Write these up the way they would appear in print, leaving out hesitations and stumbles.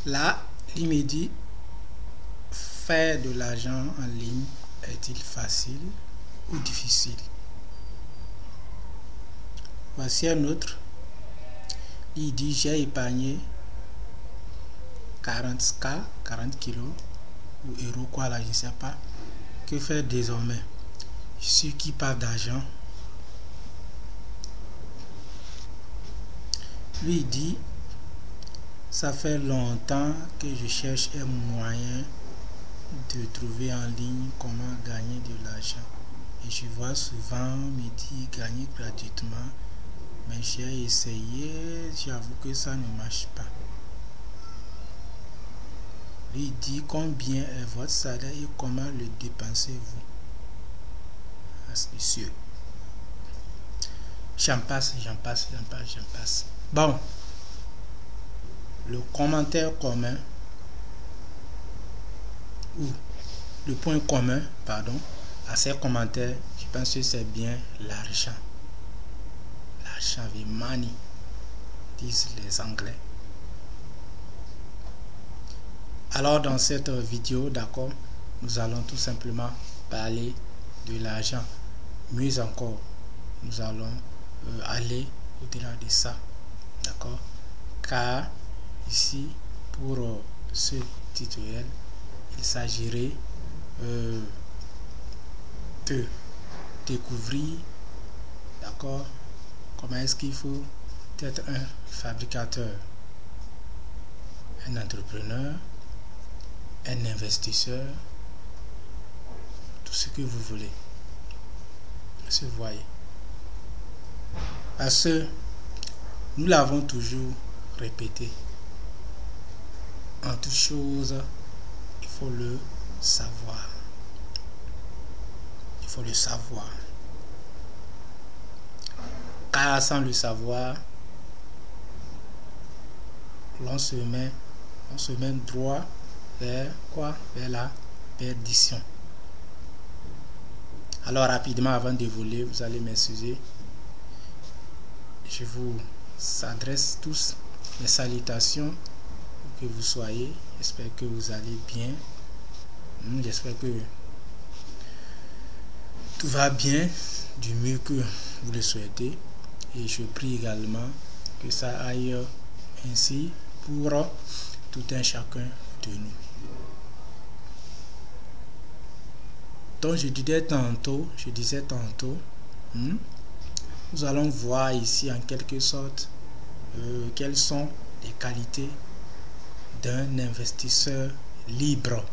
Là, il me dit, faire de l'argent en ligne est-il facile ou difficile? Voici un autre. Il dit, j'ai épargné 40K, 40 kilos ou euros, quoi là, je ne sais pas. Que faire désormais? Je suis qui parle d'argent. Lui il dit, ça fait longtemps que je cherche un moyen de trouver en ligne comment gagner de l'argent. Et je vois souvent me dire gagner gratuitement. Mais j'ai essayé, j'avoue que ça ne marche pas. Lui il dit combien est votre salaire et comment le dépensez-vous. Monsieur. J'en passe. Bon. Le commentaire commun ou le point commun, pardon, à ces commentaires, je pense que c'est bien l'argent. L'argent, the money, disent les Anglais. Alors dans cette vidéo, d'accord, nous allons tout simplement parler de l'argent. Mieux encore, nous allons aller au-delà de ça, d'accord, car ici pour ce tutoriel il s'agirait de découvrir, d'accord, comment est-ce qu'il faut être un fabricateur, un entrepreneur, un investisseur, tout ce que vous voulez. Vous voyez, parce que nous l'avons toujours répété, en toute chose il faut le savoir. Il faut le savoir, car sans le savoir l'on se met droit vers quoi? Vers la perdition. Alors rapidement, avant de voler, vous allez m'excuser. Je vous adresse tous mes salutations, où que vous soyez. J'espère que vous allez bien. J'espère que tout va bien du mieux que vous le souhaitez. Et je prie également que ça aille ainsi pour tout un chacun de nous. Donc je disais tantôt, nous allons voir ici en quelque sorte quelles sont les qualités d'un investisseur libre.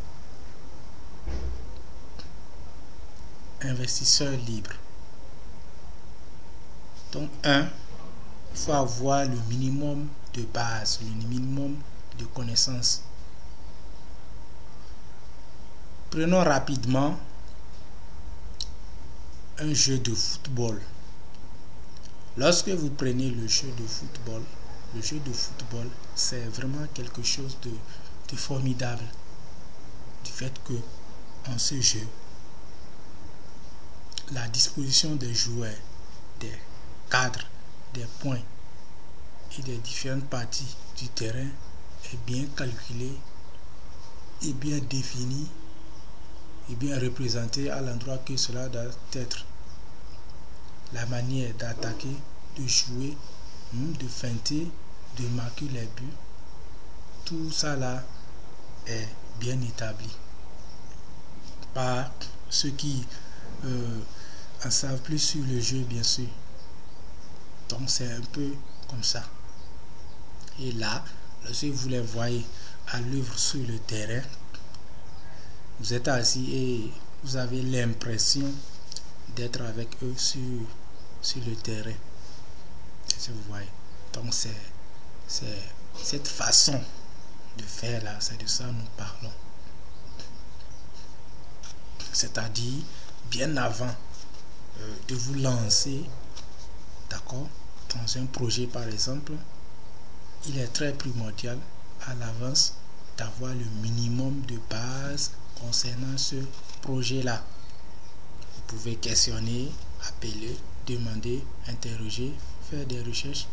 Investisseur libre. Donc il faut avoir le minimum de base, le minimum de connaissances. Prenons rapidement un jeu de football. Lorsque vous prenez le jeu de football, c'est vraiment quelque chose de formidable, du fait que en ce jeu, la disposition des joueurs, des cadres, des points et des différentes parties du terrain est bien calculée et bien définie et bien représentée à l'endroit que cela doit être. La manière d'attaquer, de jouer, de feinter, de marquer les buts, tout ça là est bien établi par ceux qui en savent plus sur le jeu, bien sûr. Donc c'est un peu comme ça. Et là, lorsque vous les voyez à l'œuvre sur le terrain, vous êtes assis et vous avez l'impression d'être avec eux sur le terrain. Si vous voyez. Donc c'est cette façon de faire là, c'est de ça que nous parlons. C'est-à-dire bien avant de vous lancer, d'accord, dans un projet par exemple, il est très primordial à l'avance d'avoir le minimum de base concernant ce projet là. Vous pouvez questionner, appeler, demander, interroger, faire des recherches.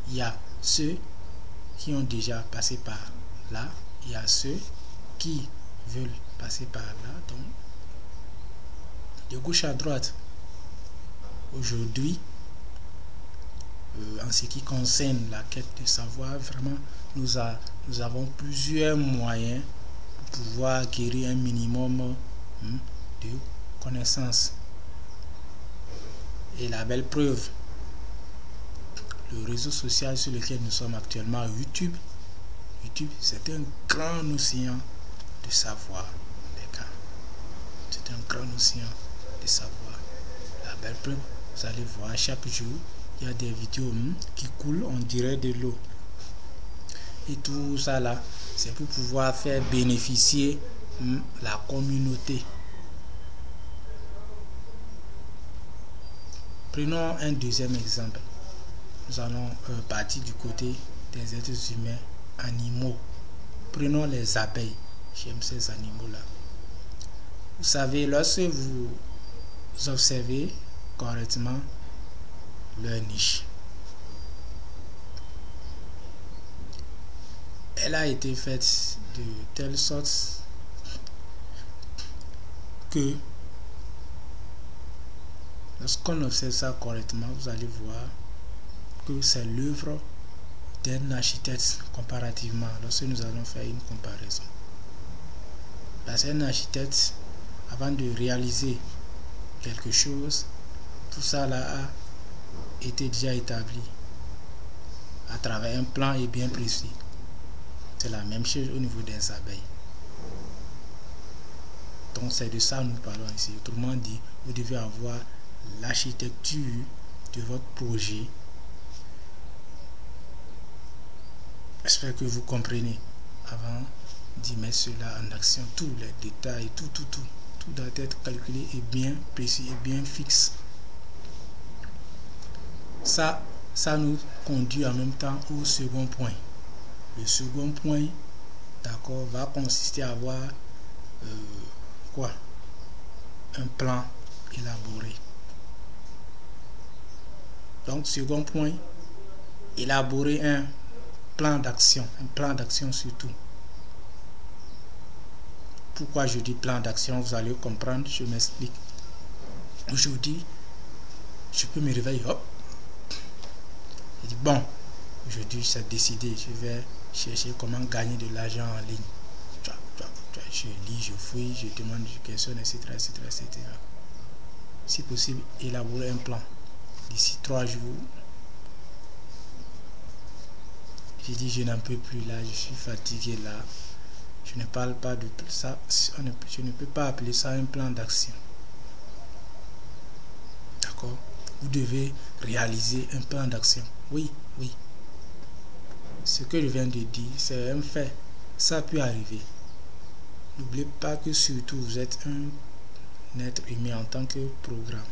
Il y a ceux qui ont déjà passé par là, il y a ceux qui veulent passer par là. Donc, de gauche à droite, aujourd'hui, en ce qui concerne la quête de savoir, vraiment, nous avons plusieurs moyens pour pouvoir acquérir un minimum de connaissances. Et la belle preuve, le réseau social sur lequel nous sommes actuellement, YouTube, c'est un grand océan de savoir, les gars. C'est un grand océan de savoir. La belle preuve, vous allez voir, chaque jour, il y a des vidéos qui coulent, on dirait de l'eau. Et tout ça là, c'est pour pouvoir faire bénéficier la communauté. Prenons un deuxième exemple. Nous allons partir du côté des êtres humains animaux. Prenons les abeilles. J'aime ces animaux-là. Vous savez, lorsque vous observez correctement leur niche, elle a été faite de telle sorte que lorsqu'on observe ça correctement, vous allez voir que c'est l'œuvre d'un architecte comparativement, lorsque nous allons faire une comparaison. Parce qu'un architecte, avant de réaliser quelque chose, tout ça là a été déjà établi à travers un plan et bien précis. C'est la même chose au niveau des abeilles. Donc c'est de ça que nous parlons ici. Autrement dit, vous devez avoir l'architecture de votre projet. J'espère que vous comprenez avant d'y mettre cela en action. Tous les détails, tout doit être calculé et bien précis et bien fixe. Ça nous conduit en même temps au second point. Le second point, d'accord, va consister à avoir un plan élaboré. Donc, second point, élaborer un plan d'action surtout. Pourquoi je dis plan d'action, vous allez comprendre, je m'explique. Aujourd'hui, je peux me réveiller, hop, je dis bon, aujourd'hui c'est décidé, je vais chercher comment gagner de l'argent en ligne. Je lis, je fouille, je demande des questions, etc. Si possible, élaborer un plan. D'ici 3 jours, j'ai dit je n'en peux plus là, je suis fatigué là. Je ne parle pas de ça, je ne peux pas appeler ça un plan d'action. D'accord? Vous devez réaliser un plan d'action. Oui. Ce que je viens de dire, c'est un fait. Ça peut arriver. N'oubliez pas que surtout vous êtes un être humain en tant que programme.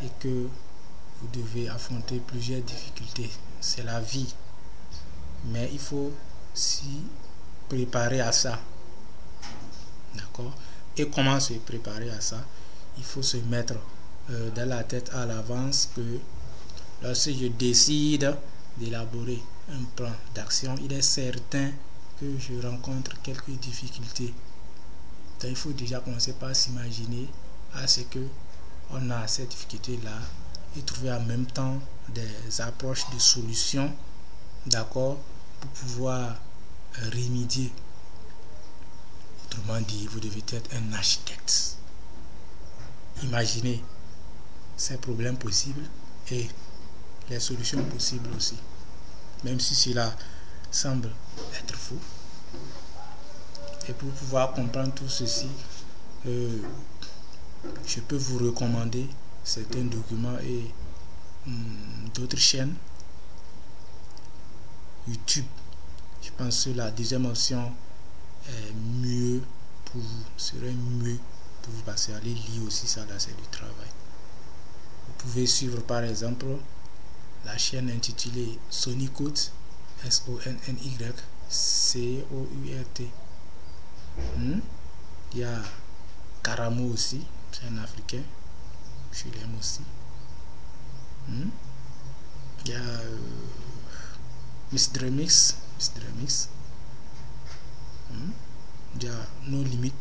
Et que vous devez affronter plusieurs difficultés. C'est la vie. Mais il faut s'y préparer à ça. D'accord? Et comment se préparer à ça? Il faut se mettre dans la tête à l'avance que lorsque je décide d'élaborer un plan d'action, il est certain que je rencontre quelques difficultés. Donc il faut déjà commencer par s'imaginer à ce que on a cette difficulté-là et trouver en même temps des approches de solutions, d'accord, pour pouvoir remédier. Autrement dit, vous devez être un architecte. Imaginez ces problèmes possibles et les solutions possibles aussi. Même si cela semble être faux. Et pour pouvoir comprendre tout ceci, je peux vous recommander certains documents et d'autres chaînes. YouTube, je pense que la deuxième option est mieux pour vous, serait mieux pour vous passer. Allez lire aussi ça, là c'est du travail. Vous pouvez suivre par exemple la chaîne intitulée Sonycourt, SONNYCOURT. Il y a Karamo aussi, c'est un Africain, je l'aime aussi. Il y a Miss Dremix, Il y a nos limites,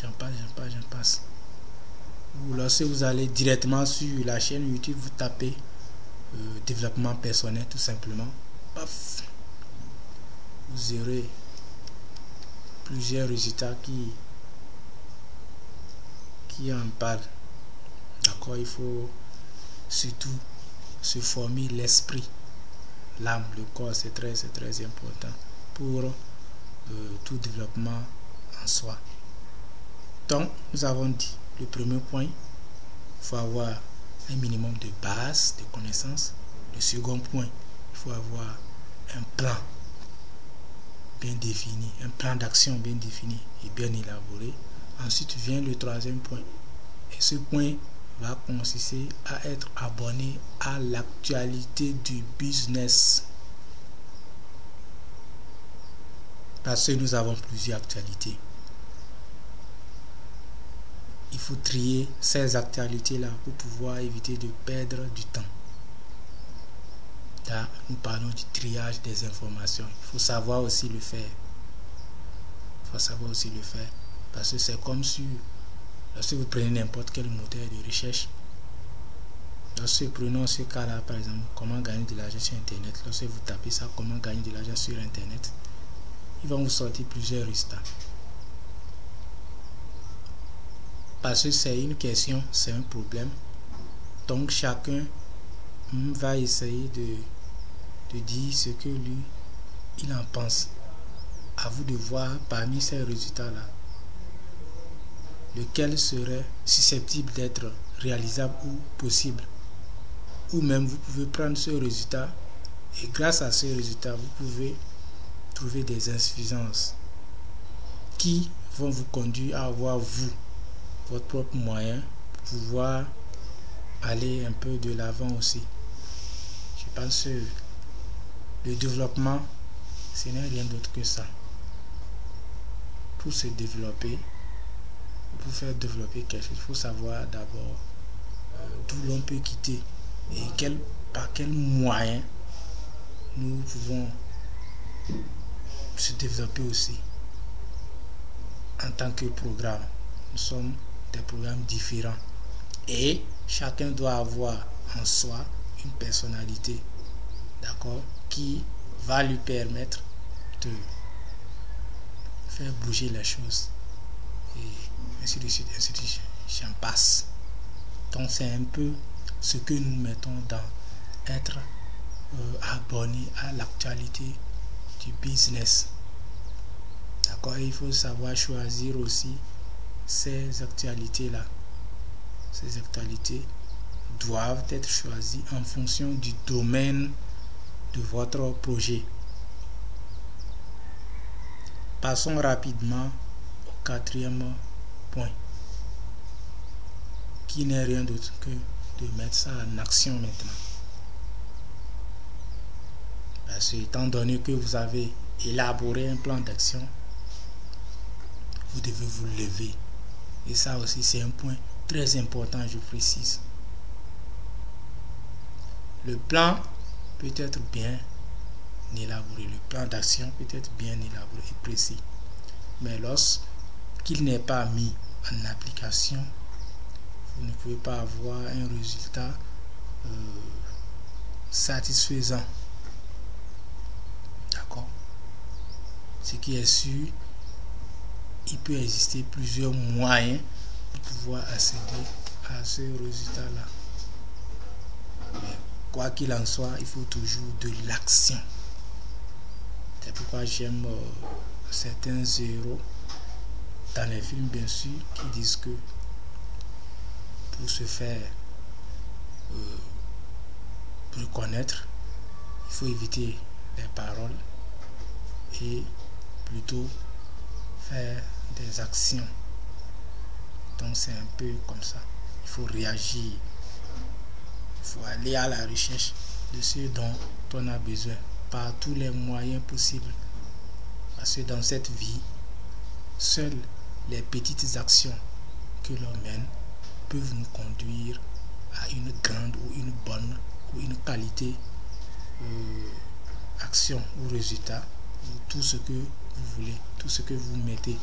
j'en passe. Ou lorsque vous allez directement sur la chaîne YouTube, vous tapez développement personnel tout simplement. Paf, vous aurez plusieurs résultats qui en parlent. D'accord, il faut surtout se former l'esprit, l'âme, le corps, c'est très important pour tout développement en soi. Donc, nous avons dit, le premier point, il faut avoir un minimum de base, de connaissances. Le second point, il faut avoir un plan bien défini, un plan d'action bien défini et bien élaboré. Ensuite vient le troisième point. Et ce point va consister à être abonné à l'actualité du business. Parce que nous avons plusieurs actualités. Il faut trier ces actualités-là pour pouvoir éviter de perdre du temps. Là, nous parlons du triage des informations. Il faut savoir aussi le faire. Parce que c'est comme si, lorsque vous prenez n'importe quel moteur de recherche, lorsque prenons ce cas-là, par exemple, comment gagner de l'argent sur Internet, lorsque vous tapez ça, comment gagner de l'argent sur Internet, il va vous sortir plusieurs résultats. Parce que c'est une question, c'est un problème. Donc chacun va essayer de dire ce que lui, il en pense. À vous de voir parmi ces résultats-là, lequel serait susceptible d'être réalisable ou possible. Ou même vous pouvez prendre ce résultat et grâce à ce résultat, vous pouvez trouver des insuffisances qui vont vous conduire à avoir votre propre moyen pour pouvoir aller un peu de l'avant aussi. Je pense que le développement, ce n'est rien d'autre que ça. Pour se développer, pour faire développer quelque chose, il faut savoir d'abord d'où l'on peut quitter et par quel moyen nous pouvons se développer aussi. En tant que programme, nous sommes des programmes différents et chacun doit avoir en soi une personnalité, d'accord, qui va lui permettre de faire bouger les choses et ainsi de suite, j'en passe. Donc c'est un peu ce que nous mettons dans être abonné à l'actualité du business, d'accord. Il faut savoir choisir aussi ces actualités là. Ces actualités doivent être choisies en fonction du domaine de votre projet. Passons rapidement au quatrième point, qui n'est rien d'autre que de mettre ça en action maintenant. Parce que étant donné que vous avez élaboré un plan d'action, vous devez vous lever. Et ça aussi, c'est un point très important, je précise. Le plan peut être bien élaboré, le plan d'action peut être bien élaboré et précis. Mais lorsqu'il n'est pas mis en application, vous ne pouvez pas avoir un résultat satisfaisant. D'accord? Ce qui est sûr, il peut exister plusieurs moyens pour pouvoir accéder à ce résultat-là. Mais quoi qu'il en soit, il faut toujours de l'action. C'est pourquoi j'aime certains héros dans les films, bien sûr, qui disent que pour se faire reconnaître, il faut éviter les paroles et plutôt faire des actions. Donc c'est un peu comme ça. Il faut réagir. Il faut aller à la recherche de ce dont on a besoin par tous les moyens possibles. Parce que dans cette vie, seules les petites actions que l'on mène peuvent nous conduire à une grande ou une bonne ou une qualité action ou résultat, ou tout ce que vous voulez, tout ce que vous mettez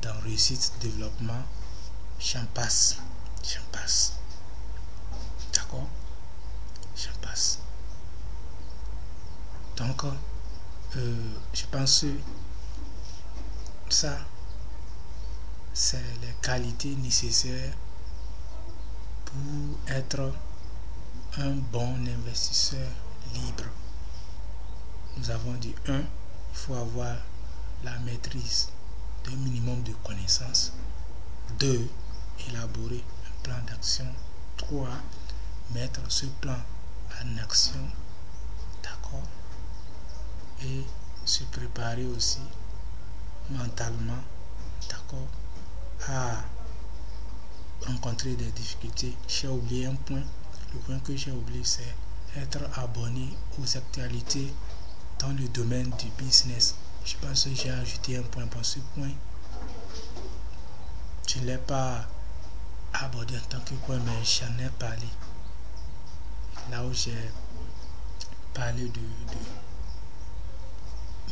dans réussite, développement, j'en passe. D'accord? J'en passe. Donc, je pense que ça, c'est les qualités nécessaires pour être un bon investisseur libre. Nous avons dit 1, il faut avoir la maîtrise d'un minimum de connaissances. 2, élaborer un plan d'action. 3, mettre ce plan en action. D'accord? Et se préparer aussi mentalement, d'accord, à rencontrer des difficultés. J'ai oublié un point. Le point que j'ai oublié, c'est être abonné aux actualités dans le domaine du business. Je pense que j'ai ajouté un point pour ce point. Je ne l'ai pas abordé en tant que point, mais j'en ai parlé. Là où j'ai parlé de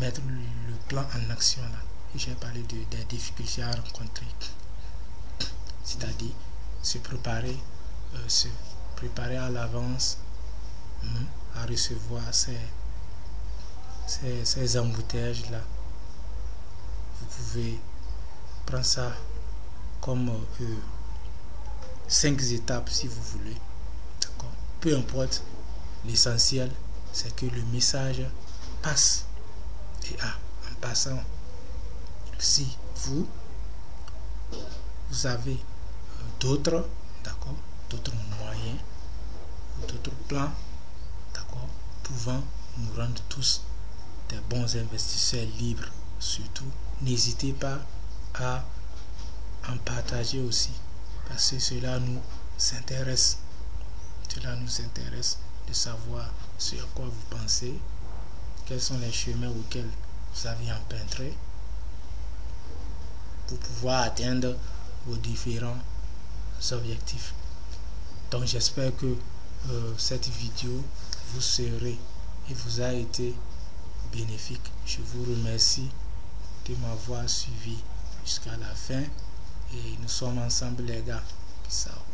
mettre le plan en action, là. J'ai parlé des difficultés à rencontrer. C'est-à-dire se préparer à l'avance à recevoir ces embouteillages-là. Vous pouvez prendre ça comme 5 étapes si vous voulez. D'accord? Peu importe, l'essentiel c'est que le message passe. Et en passant, si vous avez d'autres moyens, d'autres plans, d'accord, pouvant nous rendre tous des bons investisseurs libres, surtout, n'hésitez pas à en partager aussi, parce que cela nous intéresse. Cela nous intéresse de savoir ce à quoi vous pensez, quels sont les chemins auxquels vous avez emprunté pour pouvoir atteindre vos différents objectifs. Donc j'espère que cette vidéo vous serait et vous a été bénéfique. Je vous remercie de m'avoir suivi jusqu'à la fin et nous sommes ensemble les gars. Peace out.